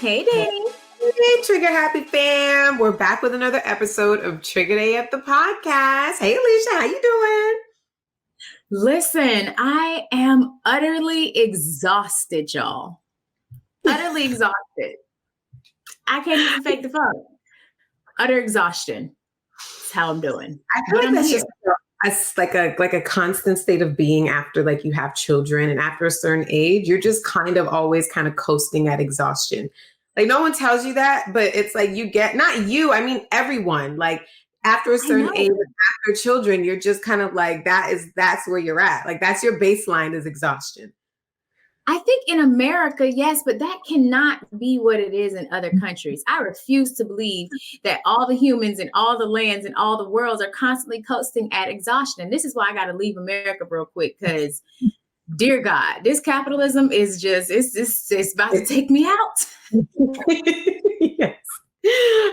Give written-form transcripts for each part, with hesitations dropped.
Hey, Dani. Hey, Trigger Happy fam. We're back with another episode of Trigger Day at the podcast. Hey, Alechia, how you doing? Listen, I am utterly exhausted, y'all. Utterly exhausted. I can't even fake the fun. Utter exhaustion. That's how I'm doing. I feel like that's just like a constant state of being after like you have children, and after a certain age, you're just kind of always kind of coasting at exhaustion. Like no one tells you that, but it's like you get, not you, I mean everyone, like after a certain age, after children, you're just kind of like, that's where you're at. Like that's your baseline is exhaustion. I think in America, yes, but that cannot be what it is in other countries. I refuse to believe that all the humans and all the lands and all the worlds are constantly coasting at exhaustion. And this is why I got to leave America real quick because, dear God, this capitalism is just, it's about to take me out. Yes.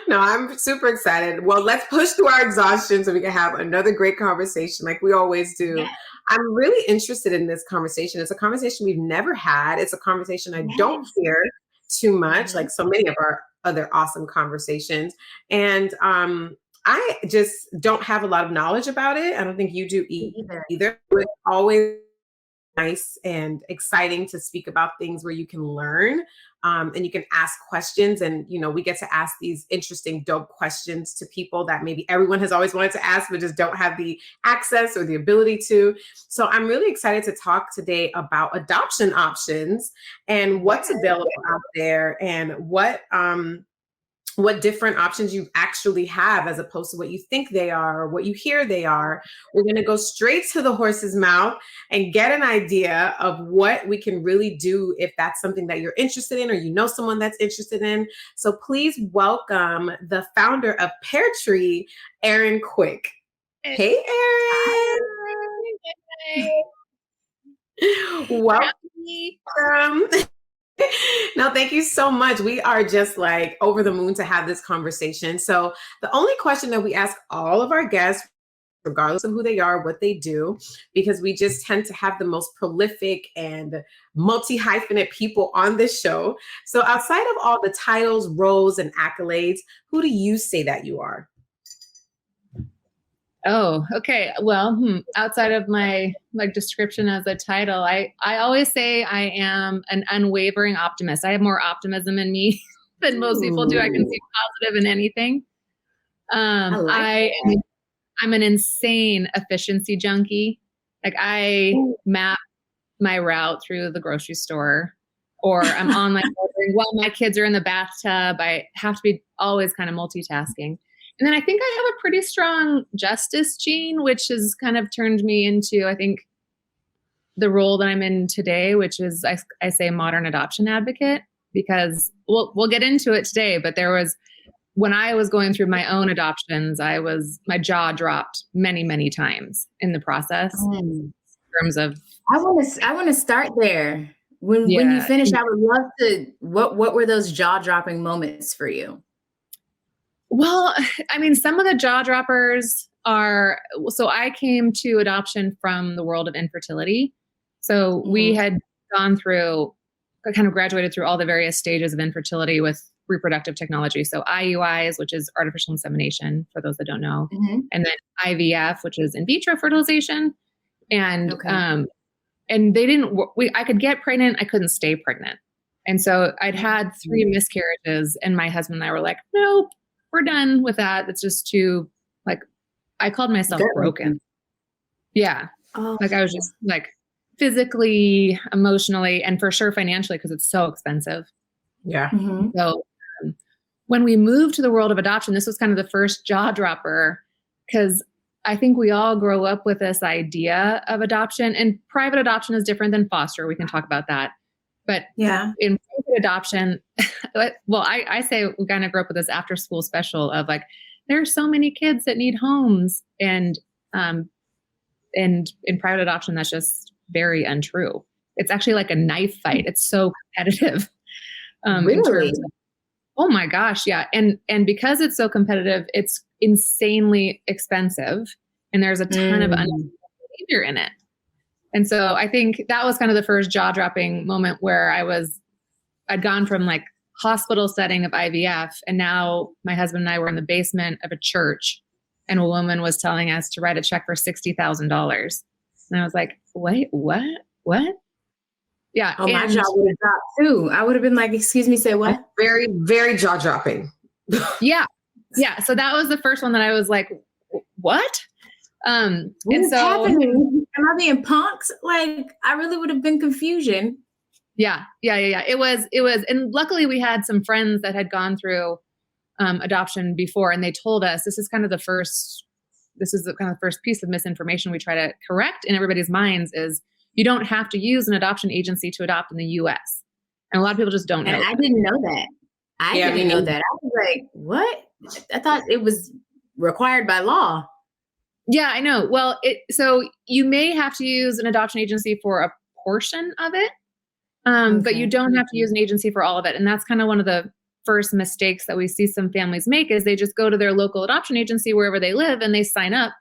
No, I'm super excited. Well, let's push through our exhaustion so we can have another great conversation like we always do. Yeah. I'm really interested in this conversation. It's a conversation we've never had. It's a conversation I don't hear too much, like so many of our other awesome conversations. And I just don't have a lot of knowledge about it. I don't think you do either. It's always nice and exciting to speak about things where you can learn and you can ask questions, and you know we get to ask these interesting dope questions to people that maybe everyone has always wanted to ask but just don't have the access or the ability to. So I'm really excited to talk today about adoption options and what's available out there and what different options you actually have as opposed to what you think they are or what you hear they are. We're going to go straight to the horse's mouth and get an idea of what we can really do if that's something that you're interested in or you know someone that's interested in. So please welcome the founder of PairTree, Erin Quick. Hey, Erin. Welcome. No, thank you so much. We are just like over the moon to have this conversation. So the only question that we ask all of our guests, regardless of who they are, what they do, because we just tend to have the most prolific and multi-hyphenate people on this show. So outside of all the titles, roles, and accolades, who do you say that you are? Oh, okay. Well, outside of my description as a title, I always say I am an unwavering optimist. I have more optimism in me than most people do. I can see positive in anything. I'm an insane efficiency junkie. Like I map my route through the grocery store, or I'm on my while my kids are in the bathtub. I have to be always kind of multitasking. And then I think I have a pretty strong justice gene, which has kind of turned me into, I think, the role that I'm in today, which is, I say, modern adoption advocate, because we'll get into it today. But there was, when I was going through my own adoptions, my jaw dropped many, many times in the process. In terms of, I want to start there. When you finish, I would love to. What were those jaw dropping moments for you? Well, I mean, some of the jaw droppers are, so I came to adoption from the world of infertility. So we had gone through, kind of graduated through all the various stages of infertility with reproductive technology. So IUIs, which is artificial insemination, for those that don't know, and then IVF, which is in vitro fertilization. And, and they didn't, I could get pregnant. I couldn't stay pregnant. And so I'd had 3 miscarriages, and my husband and I were like, nope. We're done with that. It's just too, like, I called myself broken. Yeah. Like I was just like physically, emotionally, and for sure financially, because it's so expensive. Yeah. So when we moved to the world of adoption, this was kind of the first jaw dropper, because I think we all grow up with this idea of adoption, and private adoption is different than foster. We can talk about that. But in private adoption, well, I say we kind of grew up with this after school special of like, there are so many kids that need homes. And in private adoption, that's just very untrue. It's actually like a knife fight. It's so competitive. Really? Oh my gosh. Yeah. And because it's so competitive, it's insanely expensive. And there's a ton of behavior in it. And so I think that was kind of the first jaw-dropping moment where I'd gone from like hospital setting of IVF. And now my husband and I were in the basement of a church, and a woman was telling us to write a check for $60,000. And I was like, wait, what? Yeah. Oh, my jaw would have dropped too. I would have been like, excuse me, say what? Very, very jaw dropping. Yeah. So that was the first one that I was like, what? What's happening? Am I being punked? Like, I really would have been confusion. Yeah. It was, and luckily we had some friends that had gone through adoption before, and they told us this is the first piece of misinformation we try to correct in everybody's minds is you don't have to use an adoption agency to adopt in the US. And a lot of people just don't know. And I didn't know that. I didn't know that. I was like, what? I thought it was required by law. Yeah, I know. Well, so you may have to use an adoption agency for a portion of it, but you don't have to use an agency for all of it. And that's kind of one of the first mistakes that we see some families make is they just go to their local adoption agency wherever they live and they sign up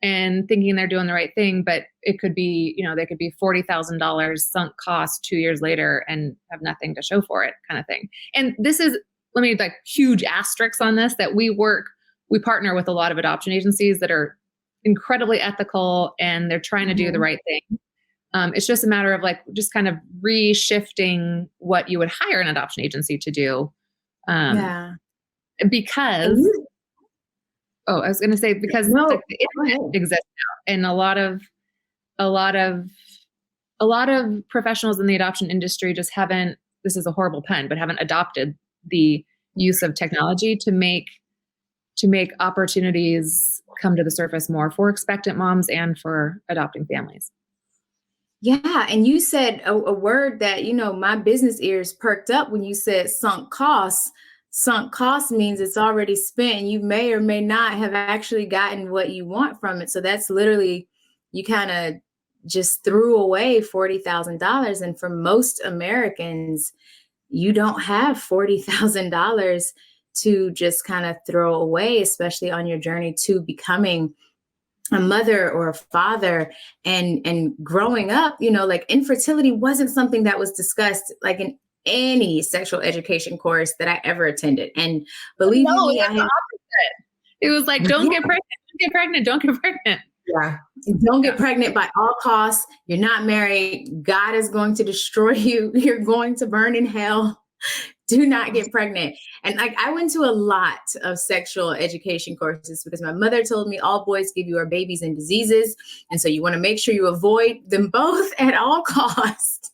and thinking they're doing the right thing. But it could be, they could be $40,000 sunk cost 2 years later and have nothing to show for it kind of thing. And this is, let me huge asterisks on this, that we partner with a lot of adoption agencies that are incredibly ethical and they're trying to do the right thing. It's just a matter of just kind of reshifting what you would hire an adoption agency to do. Because, I was going to say, because the internet exists now, and a lot of professionals in the adoption industry just haven't, this is a horrible pun, but haven't adopted the use of technology to make opportunities come to the surface more for expectant moms and for adopting families. Yeah. And you said a word that, my business ears perked up when you said sunk costs. Sunk cost means it's already spent and you may or may not have actually gotten what you want from it. So that's literally, you kind of just threw away $40,000. And for most Americans, you don't have $40,000 to just kind of throw away, especially on your journey to becoming a mother or a father and growing up, infertility wasn't something that was discussed in any sexual education course that I ever attended. And believe me, it was like, don't get pregnant. Yeah. Don't get pregnant by all costs. You're not married. God is going to destroy you. You're going to burn in hell. Do not get pregnant. And I went to a lot of sexual education courses because my mother told me all boys give you are babies and diseases. And so you want to make sure you avoid them both at all costs.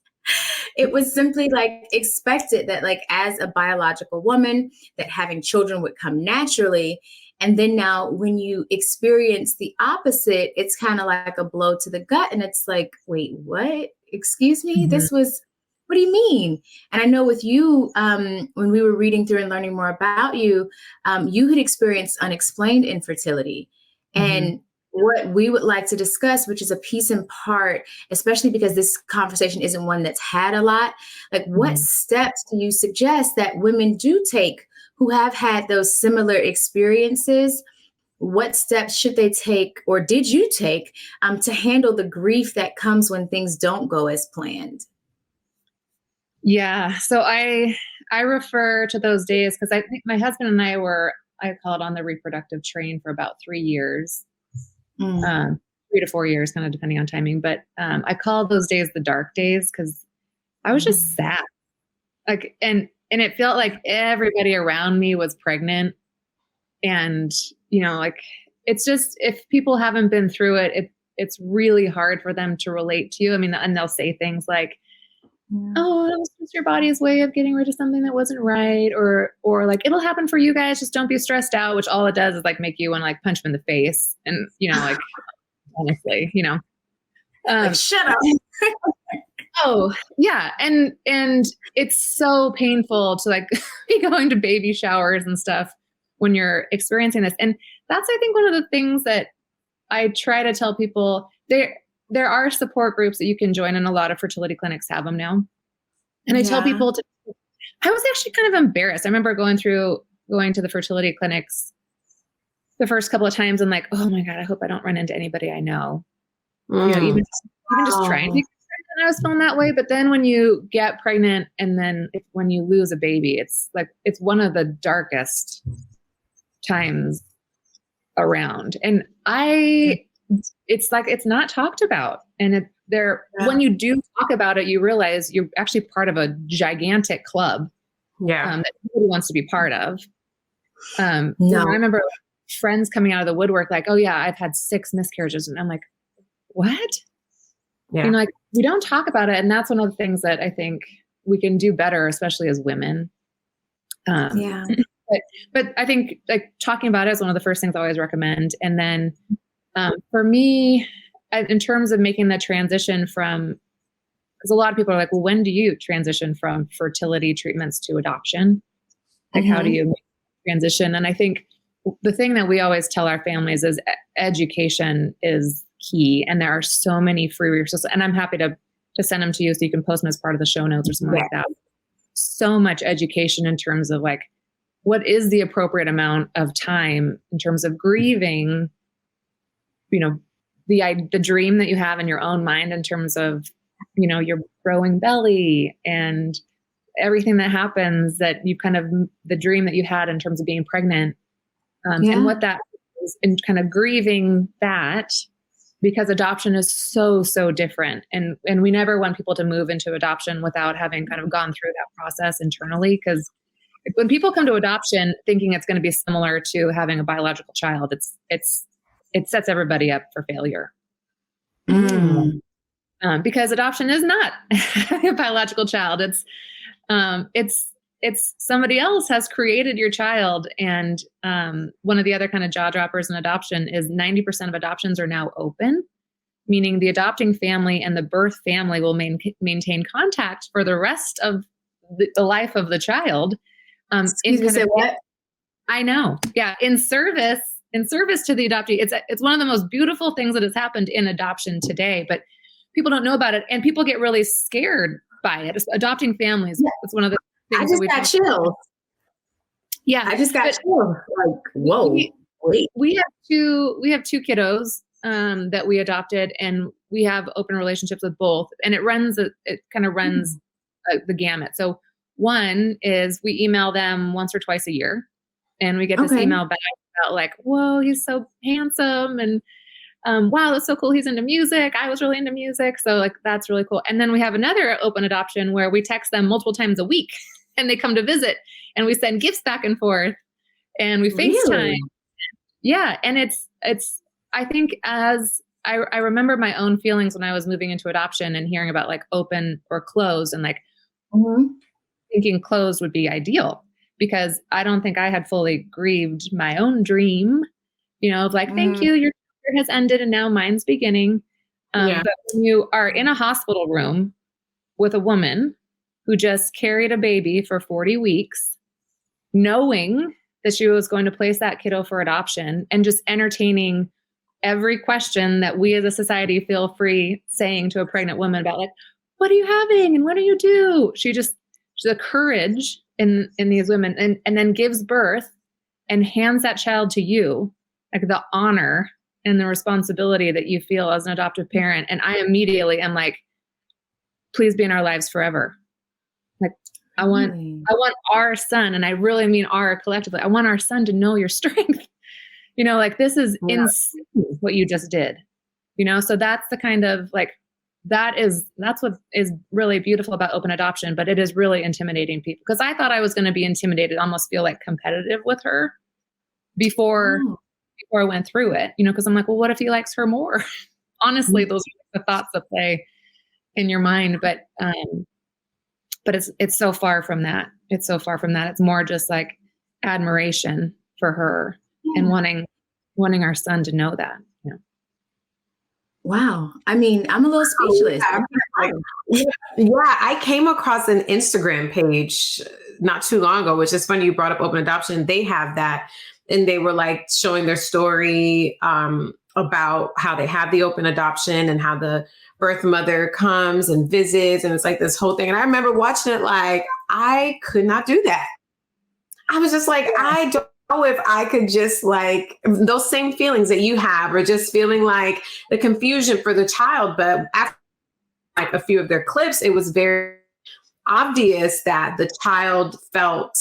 It was simply expected that as a biological woman, that having children would come naturally. And then now when you experience the opposite, it's kind of like a blow to the gut. And it's like, wait, what? Excuse me? This was, what do you mean? And I know with you, when we were reading through and learning more about you, you had experienced unexplained infertility. And what we would like to discuss, which is a piece in part, especially because this conversation isn't one that's had a lot, what steps do you suggest that women do take who have had those similar experiences? What steps should they take, or did you take, to handle the grief that comes when things don't go as planned? Yeah. So I refer to those days because I think my husband and I call it on the reproductive train for about 3 years. 3 to 4 years, kind of depending on timing. But I call those days the dark days because I was just sad. And it felt like everybody around me was pregnant. And, it's just, if people haven't been through it, it's really hard for them to relate to you. I mean, and they'll say things like, oh, it was just your body's way of getting rid of something that wasn't right. Or it'll happen for you guys. Just don't be stressed out, which all it does is make you want to punch them in the face. And, honestly, shut up. Oh yeah. And it's so painful to be going to baby showers and stuff when you're experiencing this. And that's, I think, one of the things that I try to tell people. There are support groups that you can join, and a lot of fertility clinics have them now. And I tell people I was actually kind of embarrassed. I remember going to the fertility clinics the first couple of times and oh my God, I hope I don't run into anybody I know. Even just trying to get pregnant, I was feeling that way. But then when you get pregnant and then when you lose a baby, it's like, it's one of the darkest times around. And it's like, it's not talked about. And when you do talk about it, you realize you're actually part of a gigantic club that nobody wants to be part of. I remember friends coming out of the woodwork like, oh yeah, I've had 6 miscarriages. And I'm like, what? Yeah. You know, like, we don't talk about it. And that's one of the things that I think we can do better, especially as women. But I think like talking about it is one of the first things I always recommend. And then for me, in terms of making the transition from, because a lot of people are like, well, when do you transition from fertility treatments to adoption? Like, how do you make the transition? And I think the thing that we always tell our families is education is key. And there are so many free resources, and I'm happy to send them to you so you can post them as part of the show notes or something like that. So much education in terms of like, what is the appropriate amount of time in terms of grieving, you know, the dream that you have in your own mind in terms of, you know, your growing belly and everything that happens that you kind of, the dream that you had in terms of being pregnant, and what that is, and kind of grieving that, because adoption is so, so different. And we never want people to move into adoption without having kind of gone through that process internally. Because when people come to adoption thinking it's going to be similar to having a biological child, it sets everybody up for failure. Because adoption is not a biological child. It's somebody else has created your child. And one of the other kind of jaw droppers in adoption is 90% of adoptions are now open, meaning the adopting family and the birth family will maintain contact for the rest of the life of the child. Excuse me, say what? I know. Yeah. In service to the adoptee. It's one of the most beautiful things that has happened in adoption today, but people don't know about it. And people get really scared by it. Adopting families. Yeah. It's one of the things I just got chills. Yeah. I just got chills. Like, whoa. We have two kiddos that we adopted, and we have open relationships with both. And it kind of runs the gamut. So one is we email them once or twice a year, and we get this email back about like, whoa, he's so handsome. And wow, that's so cool. He's into music. I was really into music. So like, that's really cool. And then we have another open adoption where we text them multiple times a week and they come to visit, and we send gifts back and forth, and we FaceTime. Really? Yeah. And it's, I think as I remember my own feelings when I was moving into adoption and hearing about like open or closed, and like thinking closed would be ideal, because I don't think I had fully grieved my own dream, you know, of like, thank you, your career has ended and now mine's beginning. But when you are in a hospital room with a woman who just carried a baby for 40 weeks, knowing that she was going to place that kiddo for adoption, and just entertaining every question that we as a society feel free saying to a pregnant woman about like, what are you having? And what do you do? She's the courage in these women, and then gives birth and hands that child to you, like the honor and the responsibility that you feel as an adoptive parent. And I immediately am like, please be in our lives forever. Like, I want our son, and I really mean our collectively, I want our son to know your strength. You know, like, this is insane what you just did, you know? So that's the kind of like, that's what is really beautiful about open adoption, but it is really intimidating people. Cause I thought I was going to be intimidated, almost feel like competitive with her before I went through it, you know, cause I'm like, well, what if he likes her more? Honestly, those are the thoughts that play in your mind, but it's so far from that. It's so far from that. It's more just like admiration for her and wanting our son to know that. You know? Wow. I mean, I'm a little speechless. I came across an Instagram page not too long ago, which is funny. You brought up open adoption. They have that. And they were like showing their story about how they have the open adoption and how the birth mother comes and visits. And it's like this whole thing. And I remember watching it like, I could not do that. I was just like, I don't know if I could just like those same feelings that you have, or just feeling like the confusion for the child. But after like a few of their clips, it was very obvious that the child felt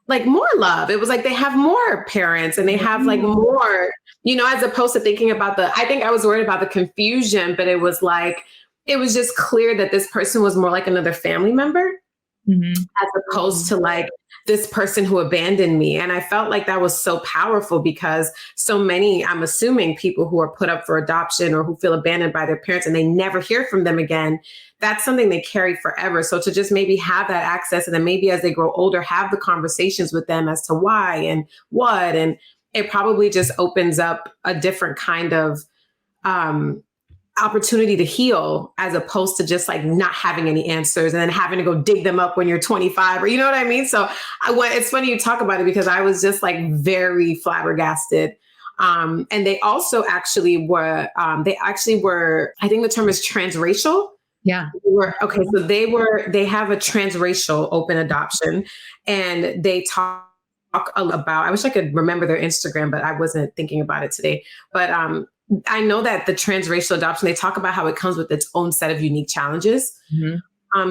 like more love. It was like they have more parents and they have like more, as opposed to thinking about I think I was worried about the confusion, but it was like, it was just clear that this person was more like another family member as opposed to like this person who abandoned me. And I felt like that was so powerful because so many, I'm assuming, people who are put up for adoption or who feel abandoned by their parents and they never hear from them again, that's something they carry forever. So to just maybe have that access, and then maybe as they grow older, have the conversations with them as to why and what, and it probably just opens up a different kind of opportunity to heal, as opposed to just like not having any answers and then having to go dig them up when you're 25, or you know what I mean? So it's funny you talk about it because I was just like very flabbergasted. And they also actually were, I think the term is transracial. Yeah. So they have a transracial open adoption, and they talk about, I wish I could remember their Instagram, but I wasn't thinking about it today. But I know that the transracial adoption, they talk about how it comes with its own set of unique challenges.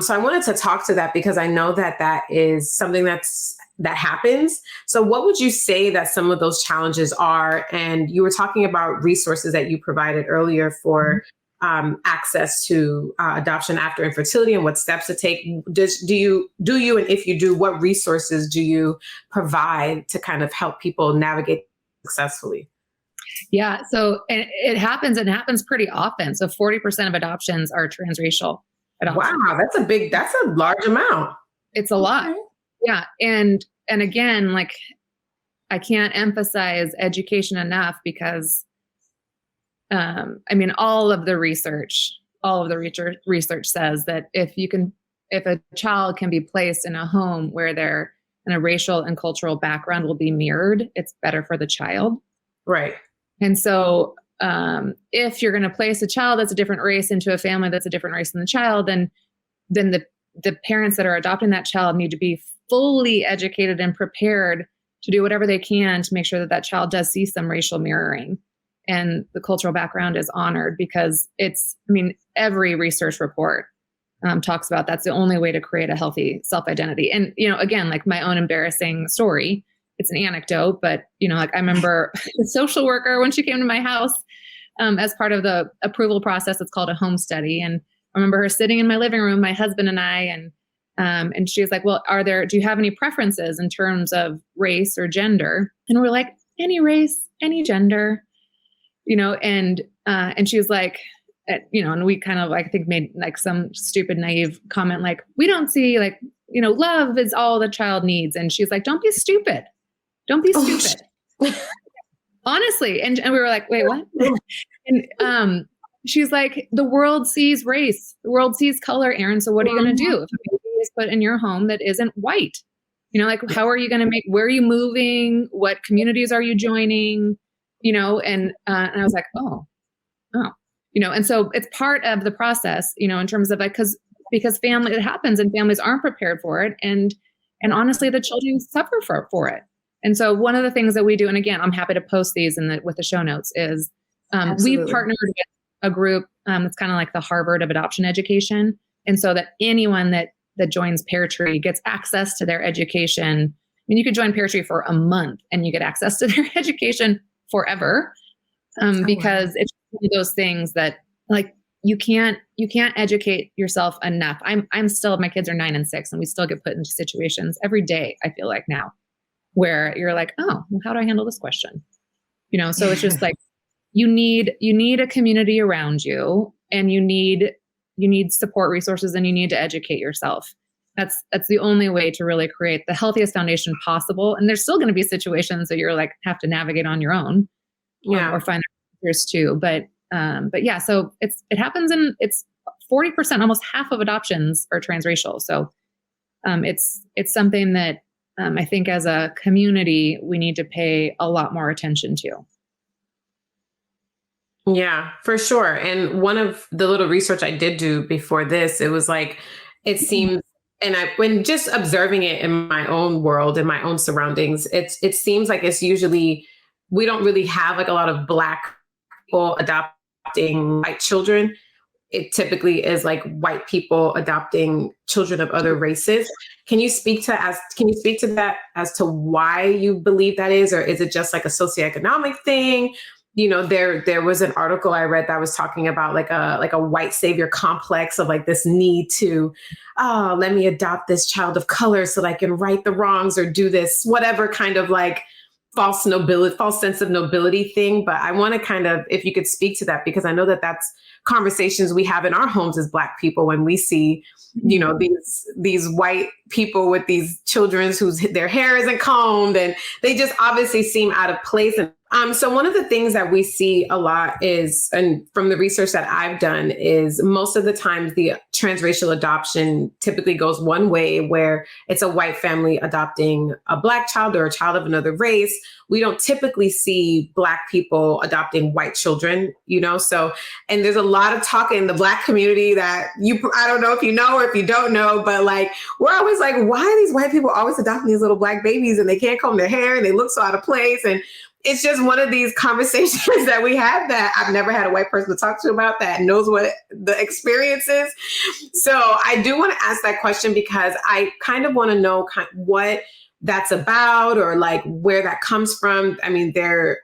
So I wanted to talk to that because I know that that is something that happens. So what would you say that some of those challenges are? And you were talking about resources that you provided earlier for access to adoption after infertility and what steps to take. Do you, and if you do, what resources do you provide to kind of help people navigate successfully? Yeah. So it happens pretty often. So 40% of adoptions are transracial adoptions. Wow. That's a large amount. It's a lot. Yeah. And again, like, I can't emphasize education enough because, all of the research says that if a child can be placed in a home where their and a racial and cultural background will be mirrored, it's better for the child. Right. And so if you're going to place a child that's a different race into a family that's a different race than the child, then the parents that are adopting that child need to be fully educated and prepared to do whatever they can to make sure that that child does see some racial mirroring and the cultural background is honored, because every research report talks about that's the only way to create a healthy self-identity. And, again, like my own embarrassing story, it's an anecdote, but, I remember the social worker, when she came to my house as part of the approval process, it's called a home study. And I remember her sitting in my living room, my husband and I, and she was like, well, do you have any preferences in terms of race or gender? And we're like, any race, any gender, and she was like, and we kind of, I think, made like some stupid, naive comment, like, we don't see like, love is all the child needs. And she's like, don't be stupid. Don't be stupid. Honestly. And we were like, wait, what? And she's like, the world sees race. The world sees color, Erin. So what are you going to do if a baby is put in your home that isn't white? Like, how are you going to where are you moving? What communities are you joining? And I was like, oh. And so it's part of the process, in terms of like, because family, it happens and families aren't prepared for it. And honestly, the children suffer for it. And so one of the things that we do, and again, I'm happy to post these with the show notes, is we partnered with a group that's kind of like the Harvard of adoption education. And so that anyone that joins PairTree gets access to their education. You could join PairTree for a month and you get access to their education forever. Because it's one of those things that, like, you can't educate yourself enough. I'm still, my kids are 9 and 6, and we still get put into situations every day, I feel like now, where you're like, oh, well, how do I handle this question? So it's just like, you need a community around you, and you need support resources, and you need to educate yourself. That's the only way to really create the healthiest foundation possible. And there's still going to be situations that you're like, have to navigate on your own. Or find answers too. But yeah, so it happens, and it's 40%, almost half of adoptions are transracial. So it's something that I think as a community, we need to pay a lot more attention to. Yeah, for sure. And one of the little research I did do before this, it was like, it seems, and when just observing it in my own world, in my own surroundings, it seems like it's usually, we don't really have like a lot of Black people adopting white children. it typically is like white people adopting children of other races. Can you speak to that as to why you believe that is, or is it just like a socioeconomic thing? You know, there was an article I read that was talking about like a white savior complex of like this need to, oh, let me adopt this child of color so that I can right the wrongs or do this, whatever kind of like false sense of nobility thing. But I want to kind of, if you could speak to that, because I know that that's conversations we have in our homes as Black people when we see, you know, these white people with these children whose their hair isn't combed and they just obviously seem out of place. And so one of the things that we see a lot is, and from the research that I've done, is most of the times the transracial adoption typically goes one way, where it's a white family adopting a Black child or a child of another race. We don't typically see Black people adopting white children, you know? So, and there's a lot of talk in the Black community that I don't know if you know or if you don't know, but like, we're always like, why are these white people always adopting these little Black babies and they can't comb their hair and they look so out of place? And it's just one of these conversations that we have that I've never had a white person to talk to about that knows what the experience is. So I do want to ask that question because I kind of want to know what that's about, or like where that comes from. I mean,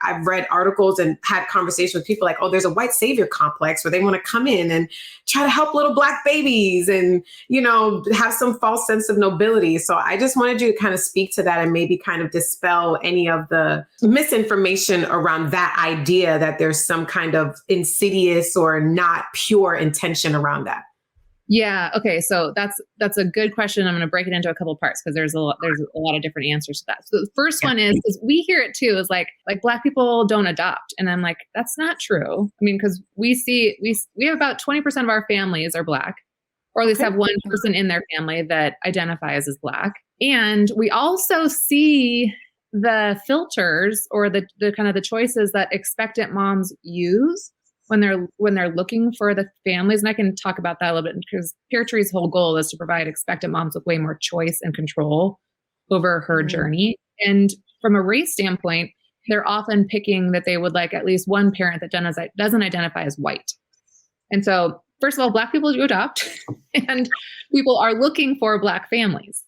I've read articles and had conversations with people like, oh, there's a white savior complex where they want to come in and try to help little Black babies and, you know, have some false sense of nobility. So I just wanted you to kind of speak to that and maybe kind of dispel any of the misinformation around that idea that there's some kind of insidious or not pure intention around that. Yeah. Okay. So that's a good question. I'm going to break it into a couple of parts because there's a lot of different answers to that. So the first one is we hear it too, is like Black people don't adopt. And I'm like, that's not true. I mean, because we have about 20% of our families are Black, or at least have one person in their family that identifies as Black. And we also see the filters or the kind of the choices that expectant moms use when they're looking for the families. And I can talk about that a little bit because PairTree's whole goal is to provide expectant moms with way more choice and control over her journey. And from a race standpoint, they're often picking that they would like at least one parent that doesn't identify as white. And so, first of all, Black people do adopt, and people are looking for Black families,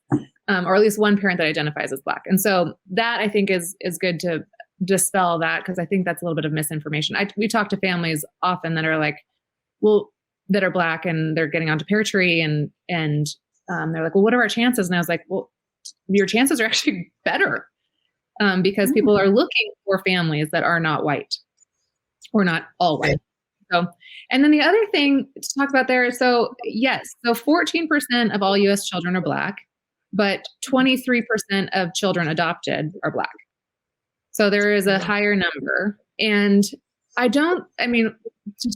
or at least one parent that identifies as Black. And so that I think is good to dispel that, because I think that's a little bit of misinformation. We talk to families often that are like, that are Black and they're getting onto PairTree and they're like, well, what are our chances? And I was like, well, your chances are actually better because people are looking for families that are not white or not all white. So, and then the other thing to talk about there is, so yes, so 14% of all US children are Black, but 23% of children adopted are Black. So there is a higher number. And to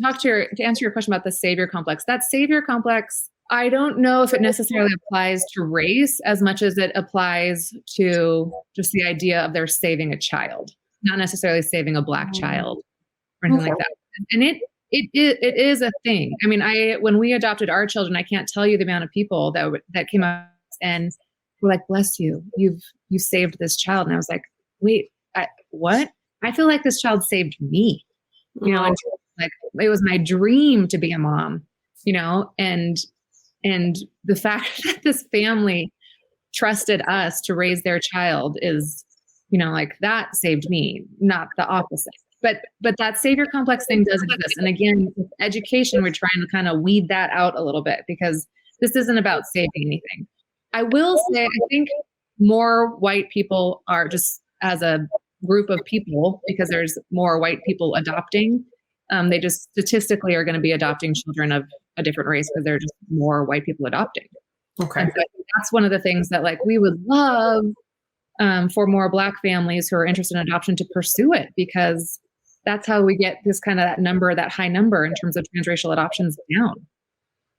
answer your question about the savior complex, that savior complex, I don't know if it necessarily applies to race as much as it applies to just the idea of they're saving a child, not necessarily saving a Black child or anything like that. And it is a thing. I mean, when we adopted our children, I can't tell you the amount of people that came up and were like, bless you, you saved this child. And I was like, wait, what? I feel like this child saved me, you know, and like it was my dream to be a mom, you know, and the fact that this family trusted us to raise their child is, you know, like that saved me, not the opposite. But that savior complex thing does exist. And again, with education, we're trying to kind of weed that out a little bit because this isn't about saving anything. I will say, I think more white people are just as a group of people, because there's more white people adopting, they just statistically are going to be adopting children of a different race because there are just more white people adopting. Okay. And so I think that's one of the things that like we would love for more Black families who are interested in adoption to pursue it, because that's how we get this kind of that high number in terms of transracial adoptions down,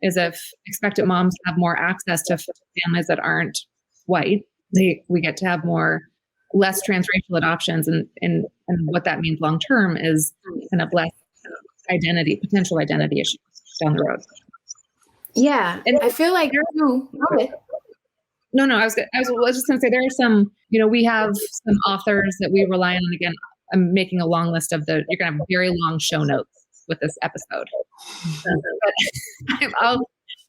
is if expectant moms have more access to families that aren't white, we get to have less transracial adoptions, and what that means long term is kind of less potential identity issues down the road. Yeah, and I feel like No, I was just going to say there are some, you know, we have some authors that we rely on. And again, I'm making a long list you're going to have very long show notes with this episode. But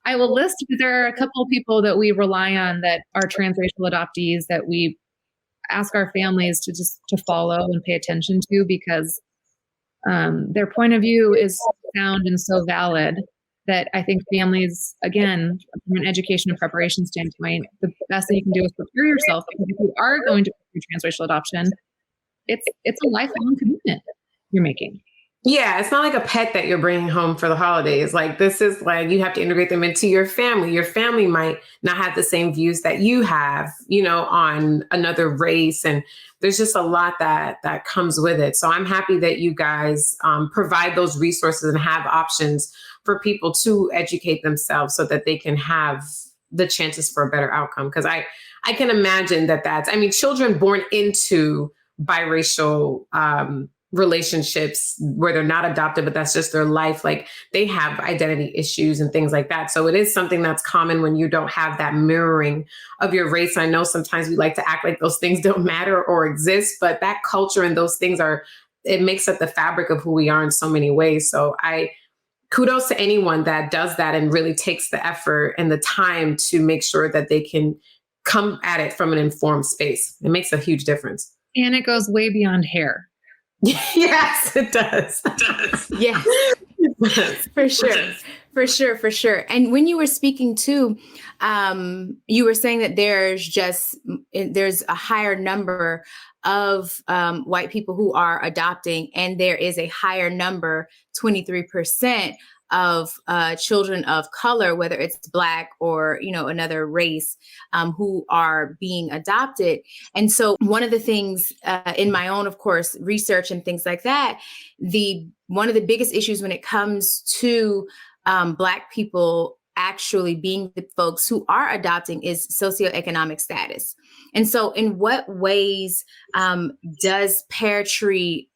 I will list, there are a couple of people that we rely on that are transracial adoptees that we ask our families to follow and pay attention to, because their point of view is so sound and so valid that I think families, again, from an education and preparation standpoint, the best thing you can do is prepare yourself, because if you are going to pursue transracial adoption, it's a lifelong commitment you're making. Yeah, it's not like a pet that you're bringing home for the holidays. Like, this is like, you have to integrate them into your family. Your family might not have the same views that you have, on another race. And there's just a lot that comes with it. So I'm happy that you guys provide those resources and have options for people to educate themselves so that they can have the chances for a better outcome. Because I can imagine children born into biracial relationships where they're not adopted, but that's just their life. Like, they have identity issues and things like that. So it is something that's common when you don't have that mirroring of your race. I know sometimes we like to act like those things don't matter or exist, but that culture and those things it makes up the fabric of who we are in so many ways. So kudos to anyone that does that and really takes the effort and the time to make sure that they can come at it from an informed space. It makes a huge difference. And it goes way beyond hair. Yes, it does. Yeah, for sure. And when you were speaking too, you were saying that there's a higher number of white people who are adopting, and there is a higher number, 23%, of children of color, whether it's Black or, another race, who are being adopted. And so one of the things in my own, of course, research and things like that, one of the biggest issues when it comes to Black people actually being the folks who are adopting is socioeconomic status. And so in what ways does PairTree,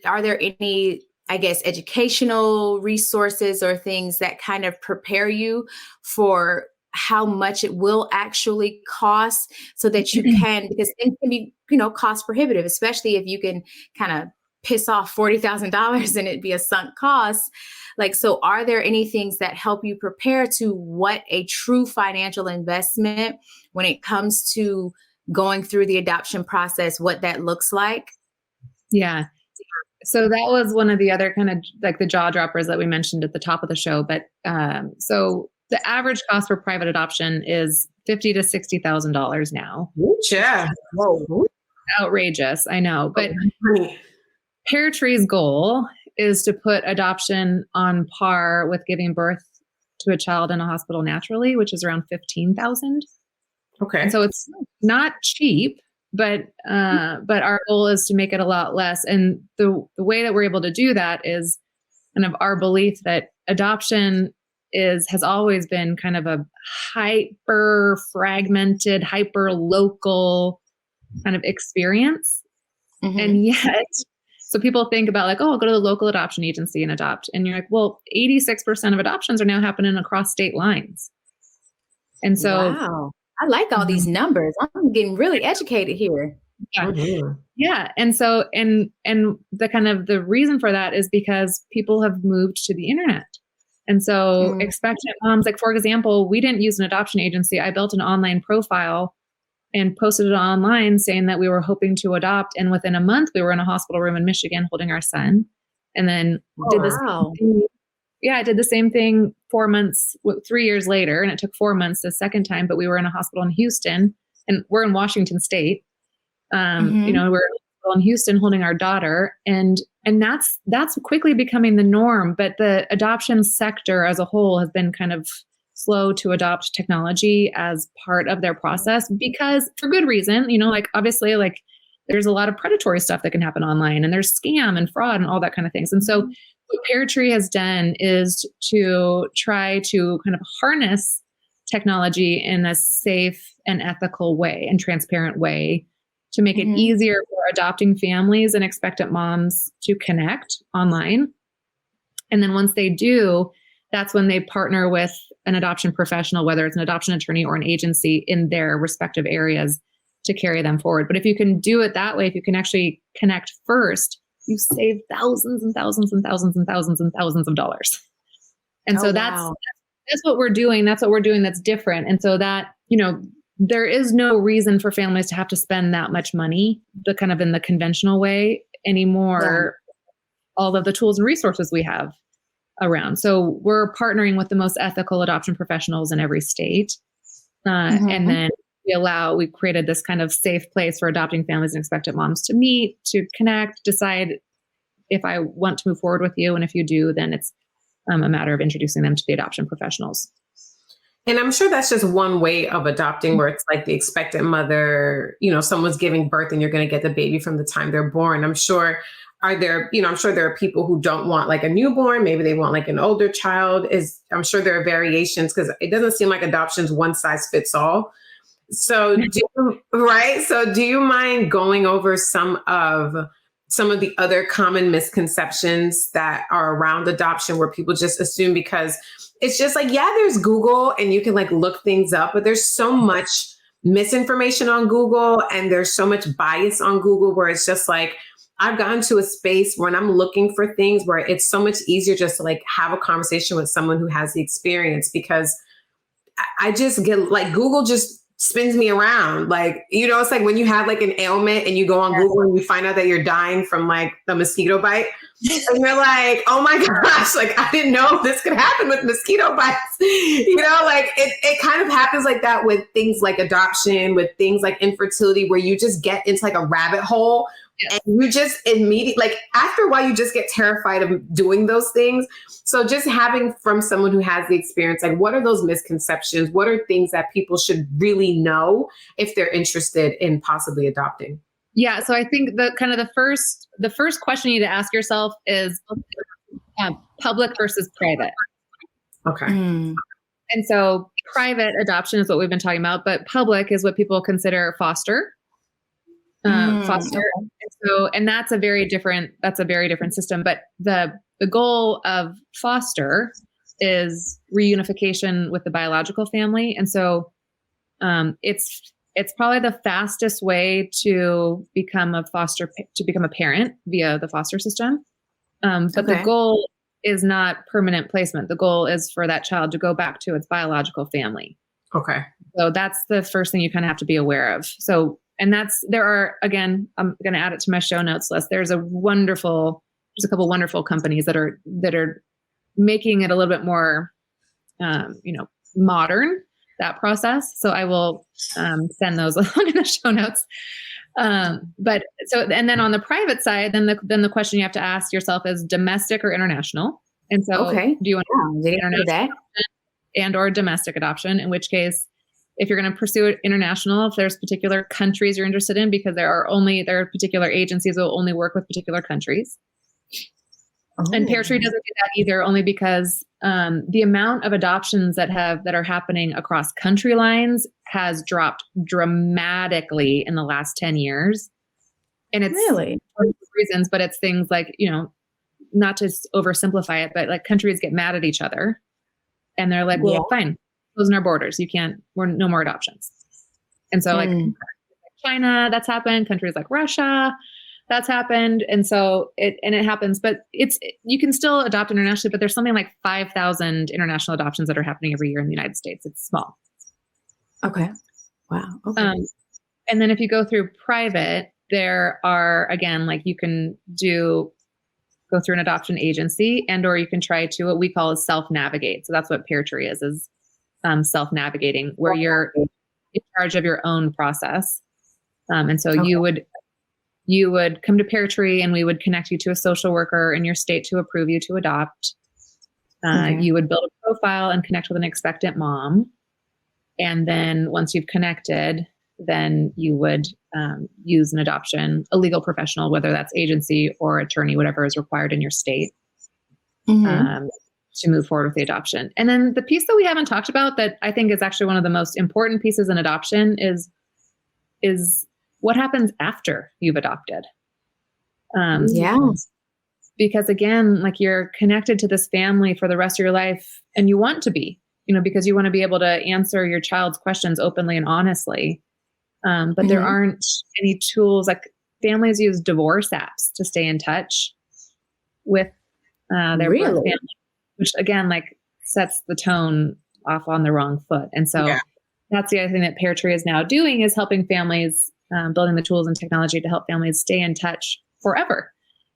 are there any, I guess, educational resources or things that kind of prepare you for how much it will actually cost, so that you can, because things can be, cost prohibitive, especially if you can kind of piss off $40,000 and it be a sunk cost. Like, so are there any things that help you prepare to what a true financial investment when it comes to going through the adoption process, what that looks like? Yeah. So that was one of the other kind of like the jaw droppers that we mentioned at the top of the show. But so the average cost for private adoption is $50,000 to $60,000 now. Yeah. Whoa. Outrageous. I know. But PairTree's goal is to put adoption on par with giving birth to a child in a hospital naturally, which is around $15,000. Okay. And so it's not cheap. But our goal is to make it a lot less. And the way that we're able to do that is kind of our belief that adoption has always been kind of a hyper fragmented, hyper local kind of experience. Mm-hmm. And yet, so people think about like, oh, I'll go to the local adoption agency and adopt. And you're like, well, 86% of adoptions are now happening across state lines. And so, wow. I like all these numbers. I'm getting really educated here. Yeah. Mm-hmm. Yeah. And so, and the kind of the reason for that is because people have moved to the internet. And so expectant moms, like, for example, we didn't use an adoption agency. I built an online profile and posted it online saying that we were hoping to adopt. And within a month, we were in a hospital room in Michigan holding our son. And then did this. Yeah, I did the same thing 3 years later, and it took 4 months the second time, but we were in a hospital in Houston, and we're in Washington State. We're in Houston holding our daughter, and that's quickly becoming the norm. But the adoption sector as a whole has been kind of slow to adopt technology as part of their process, because for good reason, obviously, like, there's a lot of predatory stuff that can happen online, and there's scam and fraud and all that kind of things. And so what PairTree has done is to try to kind of harness technology in a safe and ethical way and transparent way to make it easier for adopting families and expectant moms to connect online. And then once they do, that's when they partner with an adoption professional, whether it's an adoption attorney or an agency in their respective areas, to carry them forward. But if you can do it that way, if you can actually connect first you save thousands and thousands and thousands and thousands and thousands of dollars. And so that's what we're doing. That's what we're doing that's different. And so that, there is no reason for families to have to spend that much money, the kind of in the conventional way anymore. All of the tools and resources we have around. So we're partnering with the most ethical adoption professionals in every state. And then we created this kind of safe place for adopting families and expectant moms to meet, to connect, decide if I want to move forward with you. And if you do, then it's a matter of introducing them to the adoption professionals. And I'm sure that's just one way of adopting, where it's like the expectant mother, someone's giving birth and you're going to get the baby from the time they're born. I'm sure there are people who don't want like a newborn. Maybe they want like an older child. I'm sure there are variations, because it doesn't seem like adoption's one size fits all. So do you mind going over some of the other common misconceptions that are around adoption, where people just assume, because it's just like, there's Google and you can like look things up, but there's so much misinformation on Google and there's so much bias on Google, where it's just like, I've gotten to a space when I'm looking for things where it's so much easier just to like have a conversation with someone who has the experience, because I just get like, Google just spins me around. Like, it's like when you have like an ailment and you go on Google and you find out that you're dying from like the mosquito bite, and you're like, oh my gosh, like I didn't know this could happen with mosquito bites. Like it kind of happens like that with things like adoption, with things like infertility, where you just get into like a rabbit hole. And you just immediately, like after a while, you just get terrified of doing those things. So just having from someone who has the experience, like what are those misconceptions? What are things that people should really know if they're interested in possibly adopting? Yeah. So I think the first question you need to ask yourself is public versus private. Okay. And so private adoption is what we've been talking about, but public is what people consider foster. And that's a very different system. But the goal of foster is reunification with the biological family. And so it's probably the fastest way to become a parent via the foster system. But the goal is not permanent placement. The goal is for that child to go back to its biological family. Okay. So that's the first thing you kind of have to be aware of. So, and I'm going to add it to my show notes list. There's a couple wonderful companies that are making it a little bit more, modern, that process. So I will send those along in the show notes. And then on the private side, then the question you have to ask yourself is domestic or international. And so do you want to international and or domestic adoption, in which case, if you're going to pursue international, if there's particular countries you're interested in, because there are particular agencies that will only work with particular countries. And PairTree doesn't do that either, only because the amount of adoptions that are happening across country lines has dropped dramatically in the last 10 years. And it's really for reasons, but it's things like, not to oversimplify it, but like countries get mad at each other and they're like, well, fine, closing our borders. We're no more adoptions. And so like China, that's happened. Countries like Russia, that's happened. And so it happens, but you can still adopt internationally, but there's something like 5,000 international adoptions that are happening every year in the United States. It's small. Okay. Wow. Okay. And then if you go through private, there are, again, like you can go through an adoption agency, or you can try to what we call self-navigate. So that's what PairTree is self-navigating, where you're in charge of your own process. And so you would come to PairTree and we would connect you to a social worker in your state to approve you to adopt. You would build a profile and connect with an expectant mom. And then once you've connected, then you would use a legal professional, whether that's agency or attorney, whatever is required in your state, to move forward with the adoption. And then the piece that we haven't talked about that I think is actually one of the most important pieces in adoption is what happens after you've adopted. Because again, like you're connected to this family for the rest of your life, and you want to be, because you want to be able to answer your child's questions openly and honestly. But there aren't any tools. Like families use divorce apps to stay in touch with their birth family, which again, like sets the tone off on the wrong foot. And so that's the other thing that PairTree is now doing, is helping families, building the tools and technology to help families stay in touch forever.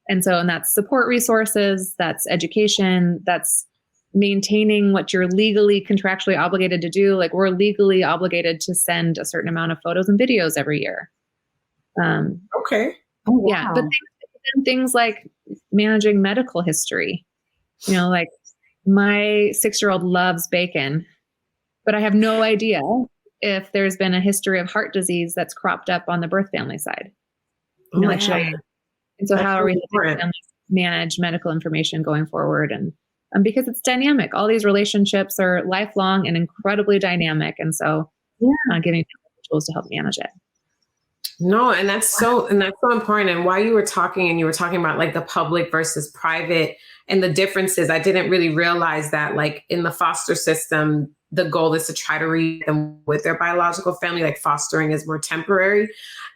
And that's support resources, that's education, that's maintaining what you're legally contractually obligated to do. Like, we're legally obligated to send a certain amount of photos and videos every year. Okay. Oh, wow. Yeah. But things like managing medical history, like my 6-year-old loves bacon, but I have no idea if there's been a history of heart disease that's cropped up on the birth family side. And so how are we helping families manage medical information going forward? And because it's dynamic, all these relationships are lifelong and incredibly dynamic. And so giving people the tools to help manage it. No, and that's so important. And while you were talking about like the public versus private and the differences, I didn't really realize that, like, in the foster system, the goal is to try to reach them with their biological family. Like, fostering is more temporary.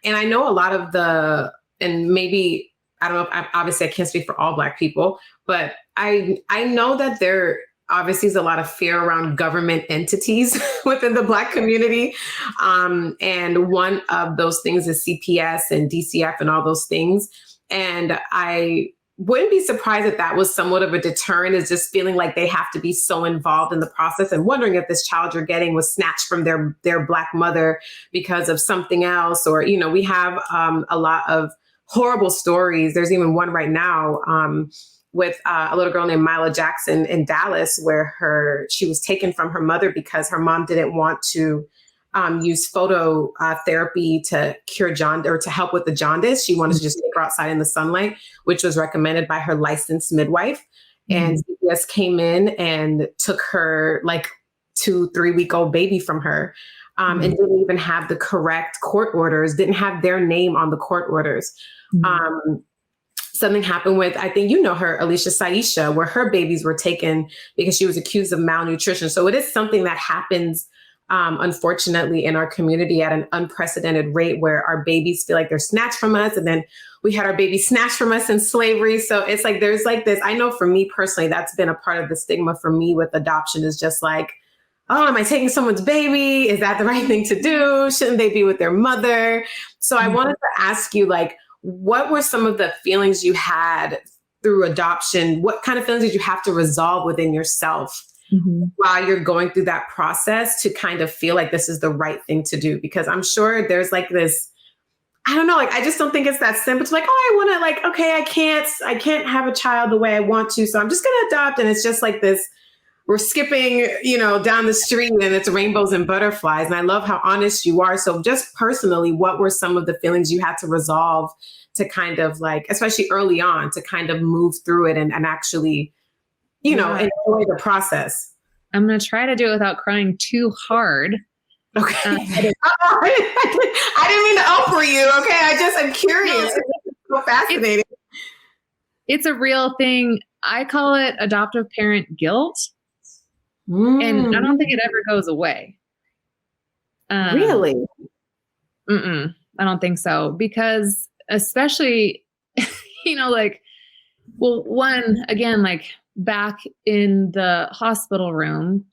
And I know a lot of and maybe, I don't know, obviously I can't speak for all Black people, but I know that there obviously is a lot of fear around government entities within the Black community. And one of those things is CPS and DCF and all those things. And I wouldn't be surprised if that was somewhat of a deterrent, is just feeling like they have to be so involved in the process and wondering if this child you're getting was snatched from their Black mother because of something else. Or, we have a lot of horrible stories. There's even one right now with a little girl named Mila Jackson in Dallas, where she was taken from her mother because her mom didn't want to use photo therapy to cure jaundice or to help with the jaundice. She wanted to just take her outside in the sunlight, which was recommended by her licensed midwife. And CPS came in and took her like 2-3-week-old baby from her. And didn't even have the correct court orders, didn't have their name on the court orders. Something happened with, I think her, Alicia Saisha, where her babies were taken because she was accused of malnutrition. So it is something that happens, unfortunately, in our community at an unprecedented rate, where our babies feel like they're snatched from us. And then we had our babies snatched from us in slavery. So it's like, there's like this, I know for me personally, that's been a part of the stigma for me with adoption, is just like, oh, am I taking someone's baby? Is that the right thing to do? Shouldn't they be with their mother? So I wanted to ask you, like, what were some of the feelings you had through adoption? What kind of feelings did you have to resolve within yourself while you're going through that process to kind of feel like this is the right thing to do? Because I'm sure there's like this, I don't know, like, I just don't think it's that simple. It's like, oh, I want to, like, okay, I can't have a child the way I want to, so I'm just going to adopt. And it's just like this, we're skipping, down the street and it's rainbows and butterflies. And I love how honest you are. So just personally, what were some of the feelings you had to resolve to kind of, like, especially early on, to kind of move through it and actually, enjoy the process? I'm going to try to do it without crying too hard. Okay. I didn't mean to offer you. Okay. I'm curious. It's so fascinating. It's a real thing. I call it adoptive parent guilt. And I don't think it ever goes away. Really? I don't think so. Because especially, one, again, like back in the hospital room.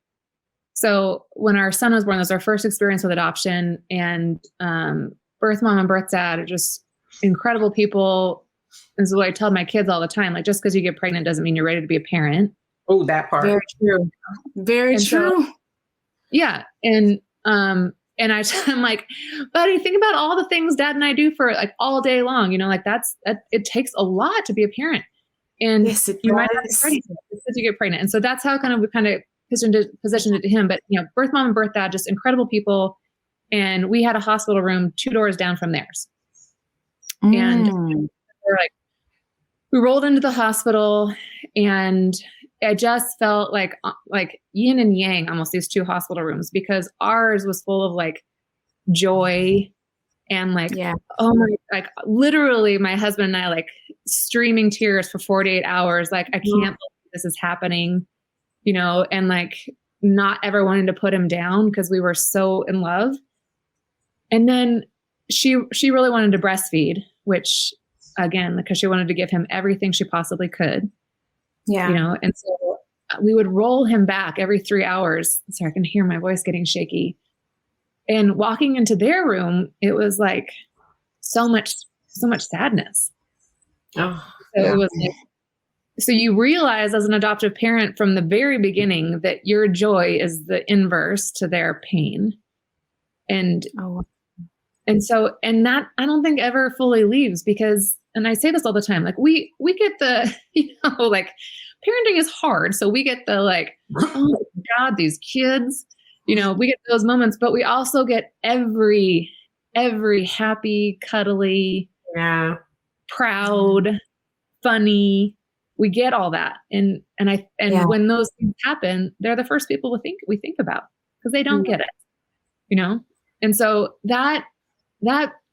So when our son was born, that was our first experience with adoption, and birth mom and birth dad are just incredible people. This is what I tell my kids all the time. Like, just because you get pregnant doesn't mean you're ready to be a parent. Oh, that part. Very true. Very true. So, yeah. And I'm like, buddy, think about all the things dad and I do for like all day long. Like it takes a lot to be a parent. And yes, you might not be ready because you get pregnant. And so that's how we kind of positioned it to him. But, birth mom and birth dad, just incredible people. And we had a hospital room 2 doors down from theirs. And we rolled into the hospital, and I just felt like yin and yang, almost, these 2 hospital rooms, because ours was full of like joy and oh my, like literally my husband and I, like, streaming tears for 48 hours. Like, I can't believe this is happening, and like not ever wanting to put him down because we were so in love. And then she really wanted to breastfeed, which again, because she wanted to give him everything she possibly could. Yeah. You know, and so we would roll him back every 3 hours. Sorry, I can hear my voice getting shaky. And walking into their room, it was like so much sadness. Oh, So it was like, so you realize as an adoptive parent from the very beginning that your joy is the inverse to their pain. And so that I don't think ever fully leaves, because, and I say this all the time, like we get the, like parenting is hard. So we get the like, oh my God, these kids, we get those moments, but we also get every happy, cuddly, proud, funny. We get all that. And when those things happen, they're the first people we think about, because they don't get it, And so that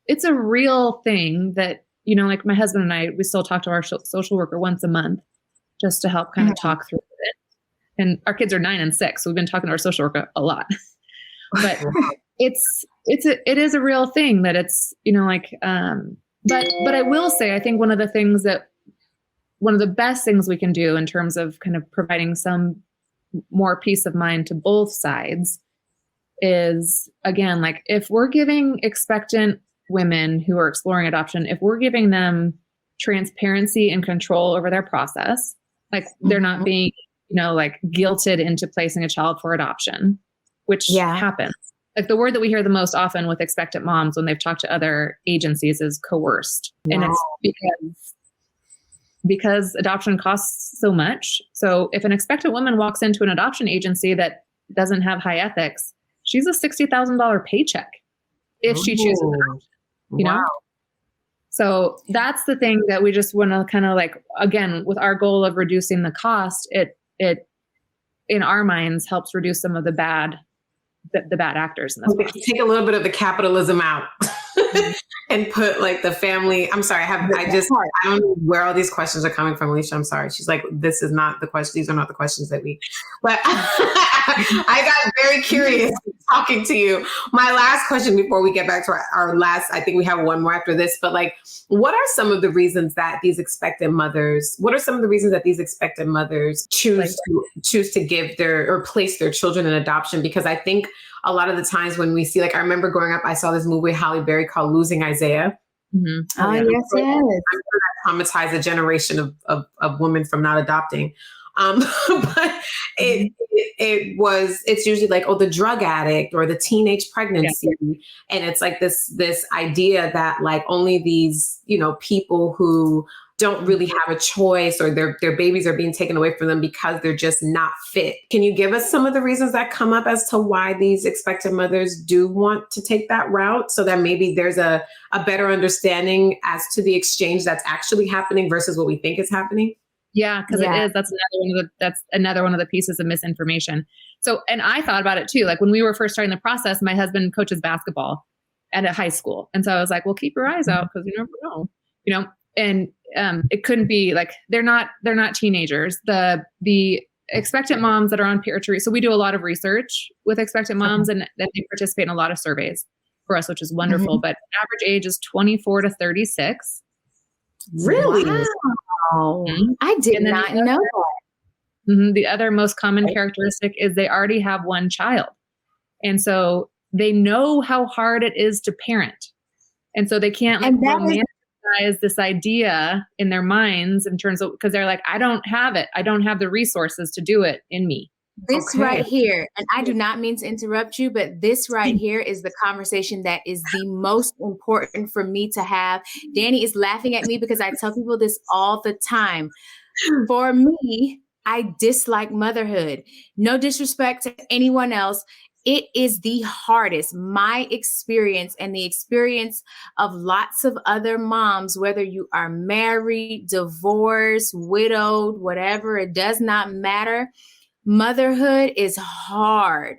it's a real thing that, like my husband and I, we still talk to our social worker once a month just to help kind of talk through it. And our kids are 9 and 6. So we've been talking to our social worker a lot, but it is a real thing that it's, but I will say, I think one of the best things we can do in terms of kind of providing some more peace of mind to both sides is, again, like if we're giving expectant women who are exploring adoption, if we're giving them transparency and control over their process, like they're not being, like guilted into placing a child for adoption, which happens. Like the word that we hear the most often with expectant moms when they've talked to other agencies is coerced. And it's because adoption costs so much. So if an expectant woman walks into an adoption agency that doesn't have high ethics, she's a $60,000 paycheck if she chooses adoption, you know? So that's the thing that we just want to kind of like, again, with our goal of reducing the cost, it in our minds helps reduce some of the bad actors in this process. Take a little bit of the capitalism out and put like the family. I'm sorry. I don't know where all these questions are coming from, Alechia. I'm sorry. She's like, this is not the question. These are not the questions that but I got very curious talking to you. My last question before we get back to our last, I think we have one more after this, but like, what are some of the reasons that these expectant mothers choose to give or place their children in adoption? Because I think a lot of the times when we see, like, I remember growing up, I saw this movie with Halle Berry called Losing Isaiah. Mm-hmm. Oh, yes. I'm sure that traumatized a generation of women from not adopting. But it's usually like, the drug addict or the teenage pregnancy. Yeah. And it's like this idea that like only these, people who don't really have a choice or their babies are being taken away from them because they're just not fit. Can you give us some of the reasons that come up as to why these expectant mothers do want to take that route, so that maybe there's a better understanding as to the exchange that's actually happening versus what we think is happening? Yeah, because it is. That's another one of the pieces of misinformation. So, and I thought about it too. Like when we were first starting the process, my husband coaches basketball at a high school. And so I was like, well, keep your eyes out because you never know, and it couldn't be like, they're not teenagers. The expectant moms that are on PairTree. So we do a lot of research with expectant moms and then they participate in a lot of surveys for us, which is wonderful. But average age is 24 to 36. Really? Wow. Mm-hmm. I did not know that. The other most common characteristic is they already have one child. And so they know how hard it is to parent. And so they can't romanticize this idea in their minds in terms of, because they're like, I don't have it. I don't have the resources to do it in me. This right here, and I do not mean to interrupt you, but this right here is the conversation that is the most important for me to have. Dani is laughing at me because I tell people this all the time. For me, I dislike motherhood. No disrespect to anyone else. It is the hardest. My experience and the experience of lots of other moms, whether you are married, divorced, widowed, whatever, it does not matter. Motherhood is hard.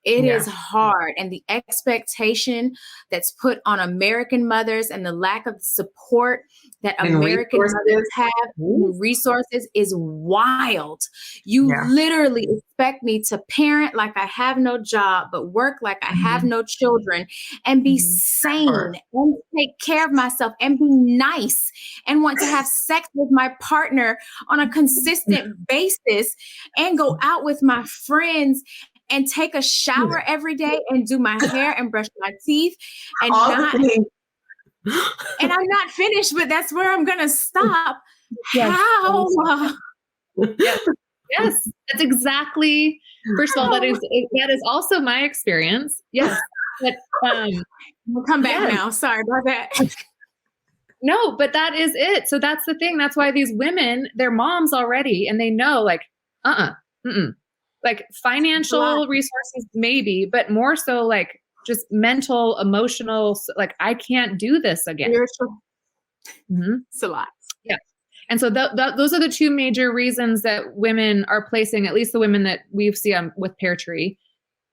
It is hard. And the expectation that's put on American mothers and the lack of support that And American resources. mothers have, resources, is wild. You literally expect me to parent like I have no job, but work like I have no children, and be sane and take care of myself and be nice and want to have sex with my partner on a consistent basis and go out with my friends and take a shower every day and do my hair and brush my teeth and and I'm not finished, but that's where I'm gonna stop. Yes. How? Yes, that's exactly. First of all, that is also my experience. Yes, but we'll come back now. Sorry about that. No, but that is it. So that's the thing. That's why these women, they're moms already, and they know, like, like financial resources maybe, but more so like just mental, emotional, like I can't do this again. It's a lot. Yeah. And so those are the two major reasons that women are placing, at least the women that we've seen with PairTree.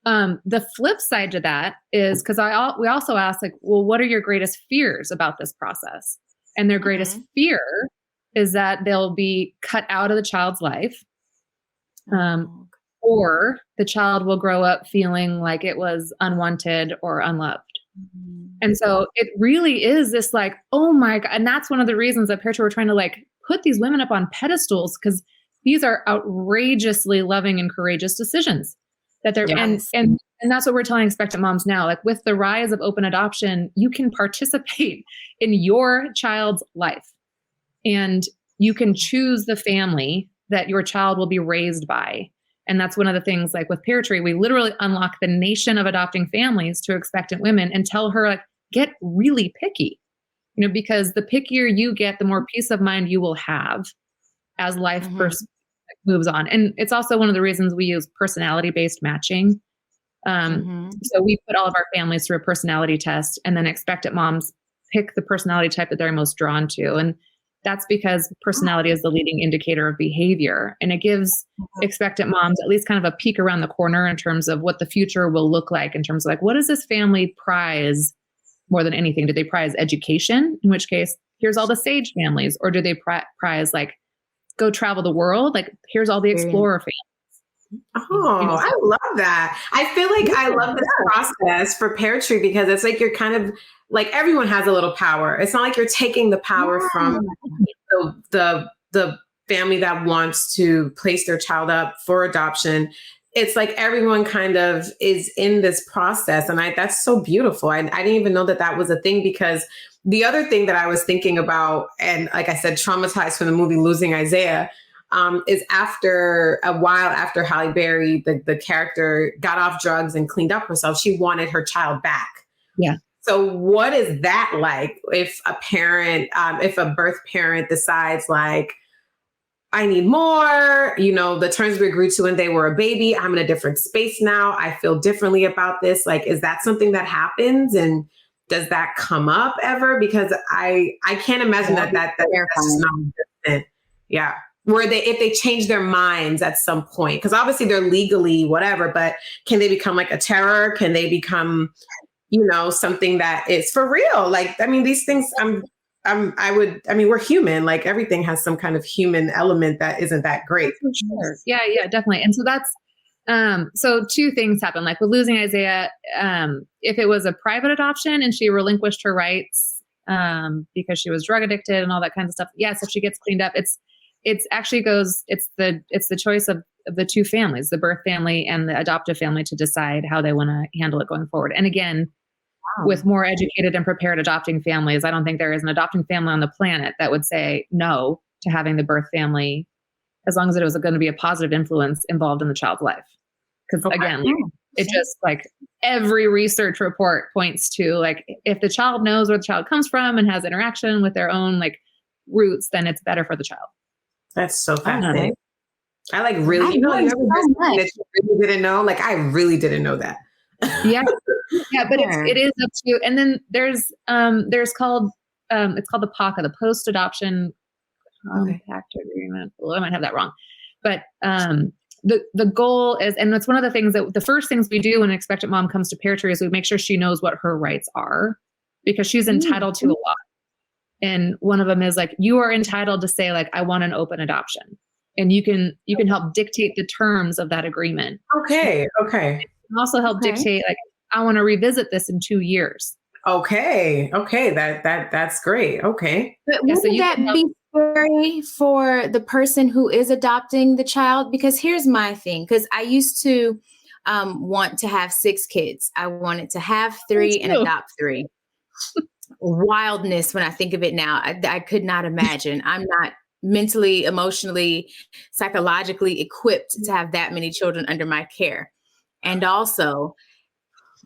The flip side to that is because we also ask, like, well, what are your greatest fears about this process? And their greatest fear is that they'll be cut out of the child's life. Or the child will grow up feeling like it was unwanted or unloved. And so it really is this like, oh my God. And that's one of the reasons that PairTree were trying to like put these women up on pedestals, because these are outrageously loving and courageous decisions that they're, and that's what we're telling expectant moms now. Like with the rise of open adoption, you can participate in your child's life and you can choose the family that your child will be raised by. And that's one of the things, like with PairTree, we literally unlock the nation of adopting families to expectant women and tell her, like, get really picky, because the pickier you get, the more peace of mind you will have as life moves on. And it's also one of the reasons we use personality-based matching. So we put all of our families through a personality test, and then expectant moms pick the personality type that they're most drawn to. And that's because personality is the leading indicator of behavior. And it gives expectant moms at least kind of a peek around the corner in terms of what the future will look like, in terms of like, what does this family prize more than anything? Do they prize education? In which case, here's all the SAGE families. Or do they prize like, go travel the world? Like, here's all the explorer families. Oh, I love that. I feel like I love this process for PairTree because it's like you're kind of like everyone has a little power. It's not like you're taking the power from the family that wants to place their child up for adoption. It's like everyone kind of is in this process. And that's so beautiful. I didn't even know that was a thing, because the other thing that I was thinking about, and like I said, traumatized from the movie Losing Isaiah, is after a while after Halle Berry, the character, got off drugs and cleaned up herself, she wanted her child back. Yeah. So what is that like if a parent, if a birth parent decides like, I need more, the terms we agreed to when they were a baby, I'm in a different space now, I feel differently about this. Like, is that something that happens? And does that come up ever? Because I can't imagine that's just not consistent. Yeah. Where if they change their minds at some point, because obviously they're legally whatever, but can they become like a terror? Can they become, something that is for real? Like, I mean, these things, we're human, like everything has some kind of human element that isn't that great. For sure. Yeah, definitely. And so that's, so two things happen. Like with Losing Isaiah, if it was a private adoption and she relinquished her rights, because she was drug addicted and all that kind of stuff. Yes. If she gets cleaned up, it's the choice of the two families, the birth family and the adoptive family, to decide how they want to handle it going forward. And again, with more educated and prepared adopting families, I don't think there is an adopting family on the planet that would say no to having the birth family, as long as it was going to be a positive influence involved in the child's life. Because again, it just like every research report points to, like, if the child knows where the child comes from and has interaction with their own like roots, then it's better for the child. That's so fascinating. I like really, you ever that you really didn't know? Like, I really didn't know that. Yeah, but it is up to. And then there's called it's called the PACA, the Post Adoption Compact Agreement. Well, I might have that wrong, but the goal is, and that's one of the things that the first things we do when an expectant mom comes to PairTree is we make sure she knows what her rights are, because she's entitled to a lot. And one of them is like, you are entitled to say like, I want an open adoption. And you can help dictate the terms of that agreement. Okay. You can also help dictate like, I want to revisit this in 2 years. Okay. That's great. Okay. But wouldn't that be scary for the person who is adopting the child? Because here's my thing, because I used to want to have 6 kids. I wanted to have 3 and adopt 3. Wildness when I think of it now. I could not imagine. I'm not mentally, emotionally, psychologically equipped to have that many children under my care. And also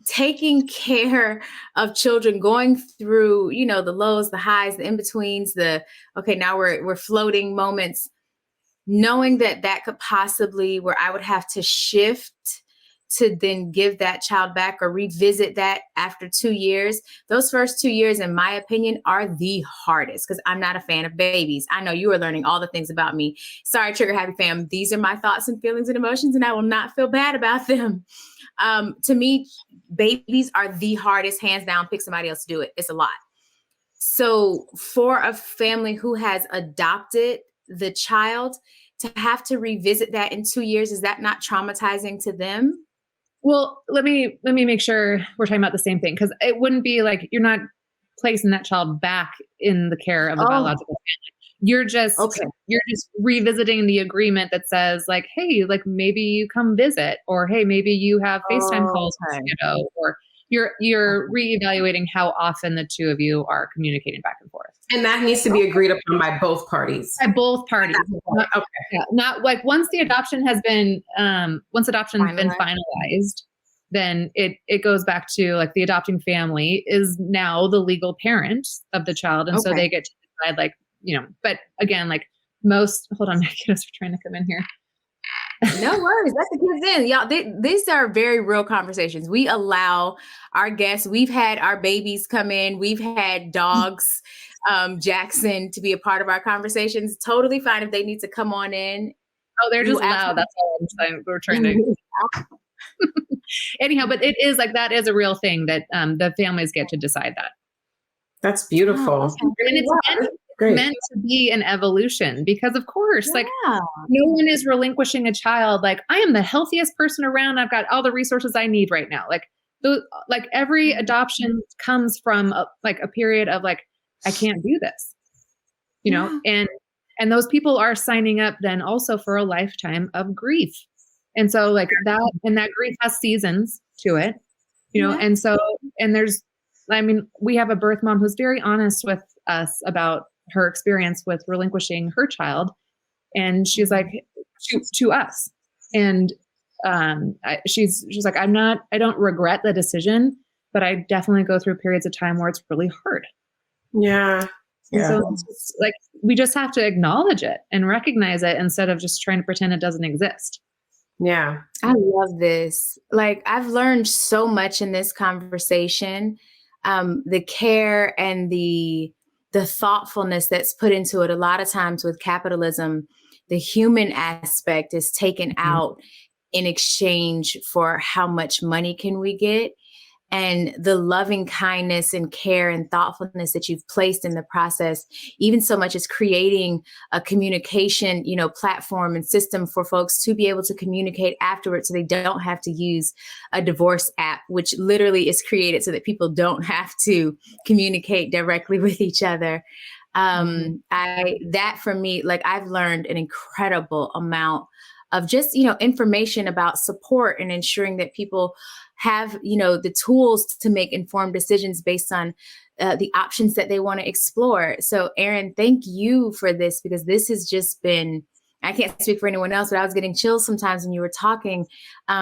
taking care of children, going through, you know, the lows, the highs, the in-betweens, now we're floating moments, knowing that could possibly, where I would have to shift to then give that child back or revisit that after 2 years. Those first 2 years, in my opinion, are the hardest because I'm not a fan of babies. I know you are learning all the things about me. Sorry, Trigger Happy Fam. These are my thoughts and feelings and emotions, and I will not feel bad about them. To me, babies are the hardest, hands down. Pick somebody else to do it. It's a lot. So for a family who has adopted the child to have to revisit that in 2 years, is that not traumatizing to them? Well, let me make sure we're talking about the same thing, because it wouldn't be like you're not placing that child back in the care of the biological family. You're just revisiting the agreement that says like, hey, like maybe you come visit, or hey, maybe you have FaceTime calls with kiddo, or you're reevaluating how often the two of you are communicating back and forth. And that needs to be agreed upon by both parties. By both parties. Not like once adoption has been finalized, then it goes back to like the adopting family is now the legal parent of the child. And so they get to decide like, you know, but again, like hold on, my kiddos are trying to come in here. No worries. Let the kids in. Y'all, these are very real conversations. We allow our guests, we've had our babies come in, we've had dogs, Jackson, to be a part of our conversations. Totally fine if they need to come on in. Oh, they're just loud. That's all I'm saying. We're trying to. Anyhow, but it is like that is a real thing that the families get to decide that. That's beautiful. And it's meant to be an evolution because, of course, like no one is relinquishing a child. Like I am the healthiest person around. I've got all the resources I need right now. Like every adoption comes from a period of like, I can't do this, you know, and those people are signing up then also for a lifetime of grief. And so like that grief has seasons to it, you know, and so, and we have a birth mom who's very honest with us about her experience with relinquishing her child. And she's like, to us. And she's like, I don't regret the decision, but I definitely go through periods of time where it's really hard. Yeah. And so it's just, like, we just have to acknowledge it and recognize it instead of just trying to pretend it doesn't exist. Yeah. I love this. Like I've learned so much in this conversation. The care and the thoughtfulness that's put into it. A lot of times with capitalism, the human aspect is taken out in exchange for how much money can we get. And the loving kindness and care and thoughtfulness that you've placed in the process, even so much as creating a communication, you know, platform and system for folks to be able to communicate afterwards so they don't have to use a divorce app, which literally is created so that people don't have to communicate directly with each other. That for me, like I've learned an incredible amount of just, you know, information about support and ensuring that people have, you know, the tools to make informed decisions based on the options that they want to explore. So Erin, thank you for this, because this has just been, I can't speak for anyone else, but I was getting chills sometimes when you were talking,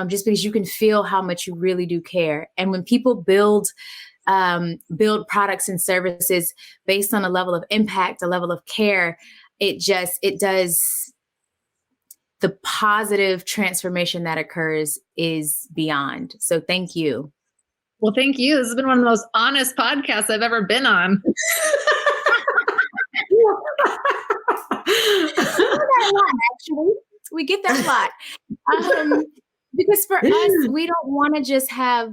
just because you can feel how much you really do care. And when people build products and services based on a level of impact, a level of care, it does. The positive transformation that occurs is beyond. So thank you. Well, thank you. This has been one of the most honest podcasts I've ever been on. Actually, we get that a lot. Because for us, we don't want to just have,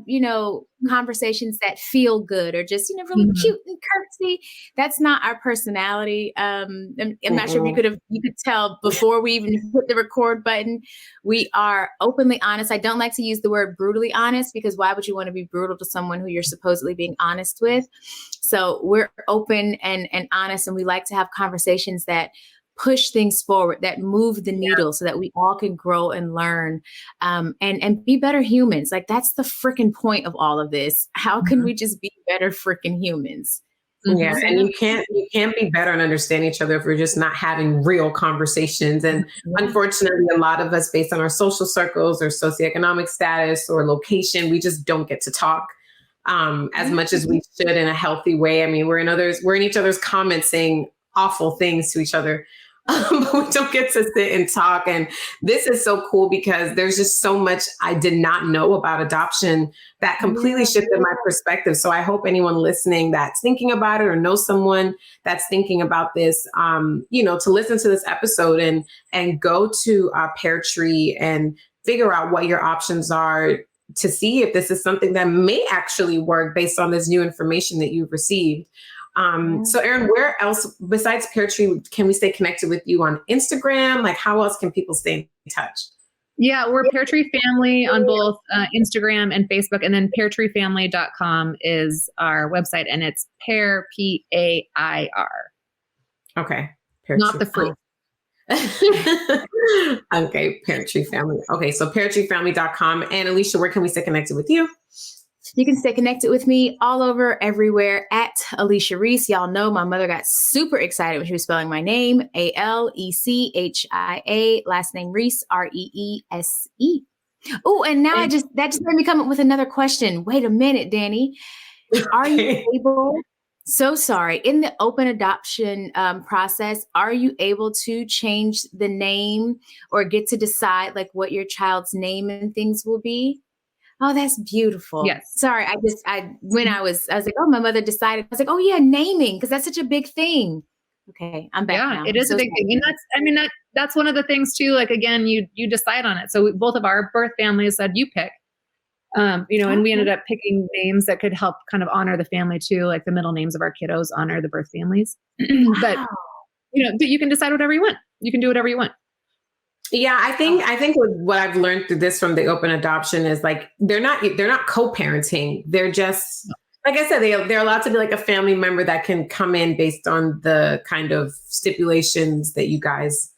conversations that feel good or just, really cute and curtsy. That's not our personality. I'm not sure if you could tell before we even hit the record button. We are openly honest. I don't like to use the word brutally honest, because why would you want to be brutal to someone who you're supposedly being honest with? So we're open and honest, and we like to have conversations that push things forward, that move the needle so that we all can grow and learn, and be better humans. Like, that's the freaking point of all of this. How can we just be better freaking humans? Yeah. And you can't be better and understand each other if we're just not having real conversations. And unfortunately, a lot of us, based on our social circles or socioeconomic status or location, we just don't get to talk as much as we should in a healthy way. I mean, we're in each other's comments saying awful things to each other. But we don't get to sit and talk. And this is so cool because there's just so much I did not know about adoption that completely shifted my perspective. So I hope anyone listening that's thinking about it or knows someone that's thinking about this, to listen to this episode and go to PairTree and figure out what your options are to see if this is something that may actually work based on this new information that you've received. So Erin, where else besides PairTree can we stay connected with you on Instagram? Like, how else can people stay in touch? Yeah, we're PairTree Family on both Instagram and Facebook. And then PairTreeFamily.com is our website, and it's Pair, P-A-I-R. Okay. PairTree. Not the fruit. Okay, PairTree Family. Okay, so PairTreeFamily.com. And Alechia, where can we stay connected with you? You can stay connected with me all over, everywhere at Alechia Reese. Y'all know my mother got super excited when she was spelling my name, Alechia, last name Reese, Reese. Oh, and now that just made me come up with another question. Wait a minute, Dani. Are you able, so sorry, in the open adoption process, are you able to change the name or get to decide like what your child's name and things will be? Oh, that's beautiful. Yes. Sorry. I was like, oh, my mother decided. I was like, oh yeah, naming, because that's such a big thing. Okay, I'm back now. It is a big thing. And that's one of the things too, like, again, you decide on it. So both of our birth families said, you pick, and we ended up picking names that could help kind of honor the family too. Like the middle names of our kiddos honor the birth families, but you can decide whatever you want. You can do whatever you want. Yeah, I think what I've learned through this from the open adoption is like they're not co-parenting. They're just, like I said, they're allowed to be like a family member that can come in based on the kind of stipulations that you guys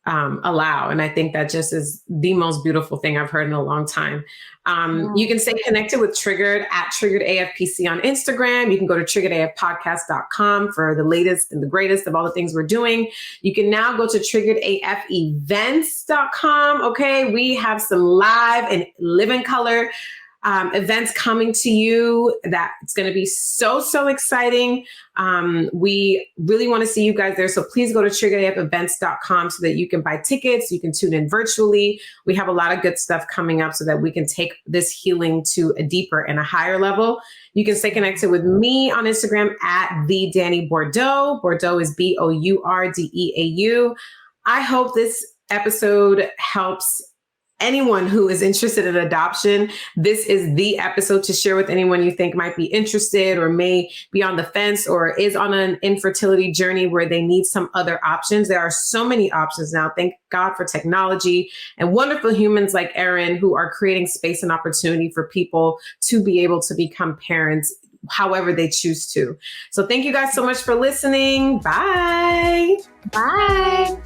allow. And I think that just is the most beautiful thing I've heard in a long time. You can stay connected with Triggered at Triggered AFPC on Instagram. You can go to triggeredafpodcast.com for the latest and the greatest of all the things we're doing. You can now go to triggeredafevents.com. Okay. We have some live and live in color events coming to you that it's going to be so exciting. We really want to see you guys there. So please go to triggeredafevents.com so that you can buy tickets. You can tune in virtually. We have a lot of good stuff coming up so that we can take this healing to a deeper and a higher level. You can stay connected with me on Instagram at the Dani Bordeaux. Bordeaux is Bourdeau. I hope this episode helps anyone who is interested in adoption. This is the episode to share with anyone you think might be interested or may be on the fence or is on an infertility journey where they need some other options. There are so many options now. Thank God for technology and wonderful humans like Erin who are creating space and opportunity for people to be able to become parents however they choose to. So thank you guys so much for listening. Bye. Bye.